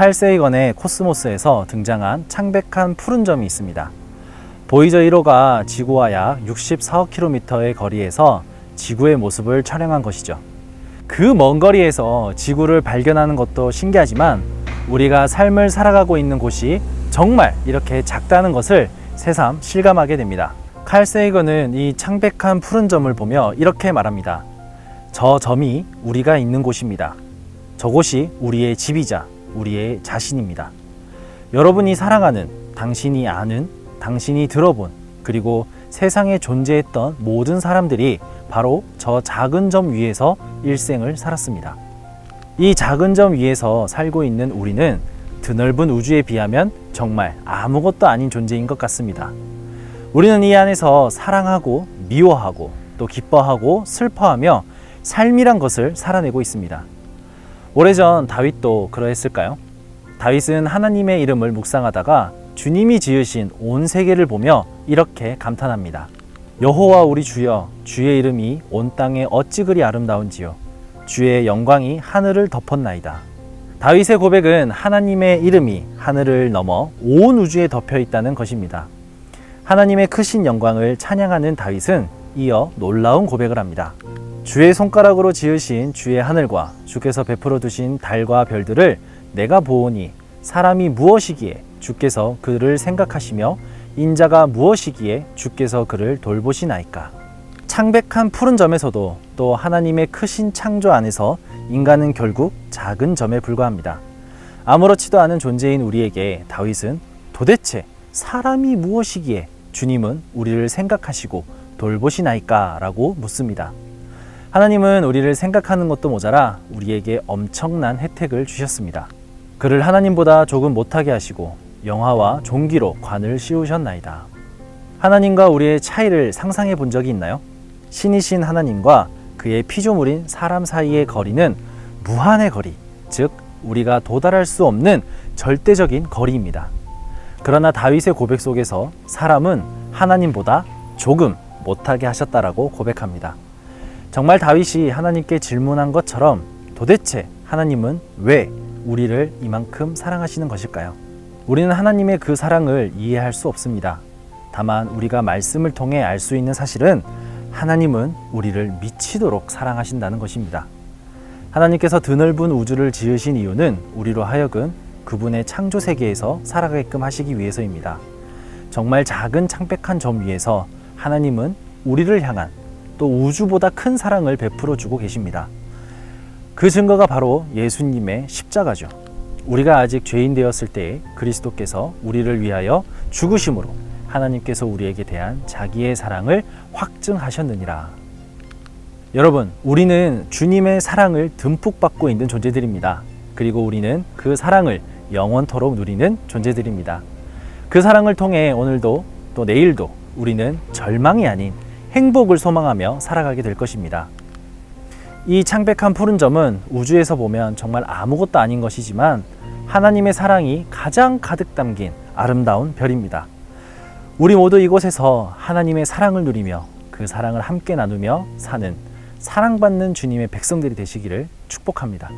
칼 세이건의 코스모스에서 등장한 창백한 푸른 점이 있습니다. 보이저 1호가 지구와 약 64억 km의 거리에서 지구의 모습을 촬영한 것이죠. 그 먼 거리에서 지구를 발견하는 것도 신기하지만 우리가 삶을 살아가고 있는 곳이 정말 이렇게 작다는 것을 새삼 실감하게 됩니다. 칼 세이건은 이 창백한 푸른 점을 보며 이렇게 말합니다. 저 점이 우리가 있는 곳입니다. 저곳이 우리의 집이자 우리의 자신입니다. 여러분이 사랑하는, 당신이 아는, 당신이 들어본, 그리고 세상에 존재했던 모든 사람들이 바로 저 작은 점 위에서 일생을 살았습니다. 이 작은 점 위에서 살고 있는 우리는 드넓은 우주에 비하면 정말 아무것도 아닌 존재인 것 같습니다. 우리는 이 안에서 사랑하고 미워하고 또 기뻐하고 슬퍼하며 삶이란 것을 살아내고 있습니다. 오래전 다윗도 그러했을까요? 다윗은 하나님의 이름을 묵상하다가 주님이 지으신 온 세계를 보며 이렇게 감탄합니다. 여호와 우리 주여, 주의 이름이 온 땅에 어찌 그리 아름다운지요. 주의 영광이 하늘을 덮었나이다. 다윗의 고백은 하나님의 이름이 하늘을 넘어 온 우주에 덮여 있다는 것입니다. 하나님의 크신 영광을 찬양하는 다윗은 이어 놀라운 고백을 합니다. 주의 손가락으로 지으신 주의 하늘과 주께서 베풀어 두신 달과 별들을 내가 보오니 사람이 무엇이기에 주께서 그를 생각하시며 인자가 무엇이기에 주께서 그를 돌보시나이까. 창백한 푸른 점에서도 또 하나님의 크신 창조 안에서 인간은 결국 작은 점에 불과합니다. 아무렇지도 않은 존재인 우리에게 다윗은 도대체 사람이 무엇이기에 주님은 우리를 생각하시고 돌보시나이까 라고 묻습니다. 하나님은 우리를 생각하는 것도 모자라 우리에게 엄청난 혜택을 주셨습니다. 그를 하나님보다 조금 못하게 하시고 영화와 종기로 관을 씌우셨나이다. 하나님과 우리의 차이를 상상해 본 적이 있나요? 신이신 하나님과 그의 피조물인 사람 사이의 거리는 무한의 거리, 즉 우리가 도달할 수 없는 절대적인 거리입니다. 그러나 다윗의 고백 속에서 사람은 하나님보다 조금 못하게 하셨다라고 고백합니다. 정말 다윗이 하나님께 질문한 것처럼 도대체 하나님은 왜 우리를 이만큼 사랑하시는 것일까요? 우리는 하나님의 그 사랑을 이해할 수 없습니다. 다만 우리가 말씀을 통해 알 수 있는 사실은 하나님은 우리를 미치도록 사랑하신다는 것입니다. 하나님께서 드넓은 우주를 지으신 이유는 우리로 하여금 그분의 창조 세계에서 살아가게끔 하시기 위해서입니다. 정말 작은 창백한 점 위에서 하나님은 우리를 향한 또 우주보다 큰 사랑을 베풀어 주고 계십니다. 그 증거가 바로 예수님의 십자가죠. 우리가 아직 죄인 되었을 때에 그리스도께서 우리를 위하여 죽으심으로 하나님께서 우리에게 대한 자기의 사랑을 확증하셨느니라. 여러분, 우리는 주님의 사랑을 듬뿍 받고 있는 존재들입니다. 그리고 우리는 그 사랑을 영원토록 누리는 존재들입니다. 그 사랑을 통해 오늘도 또 내일도 우리는 절망이 아닌 행복을 소망하며 살아가게 될 것입니다. 이 창백한 푸른 점은 우주에서 보면 정말 아무것도 아닌 것이지만 하나님의 사랑이 가장 가득 담긴 아름다운 별입니다. 우리 모두 이곳에서 하나님의 사랑을 누리며 그 사랑을 함께 나누며 사는 사랑받는 주님의 백성들이 되시기를 축복합니다.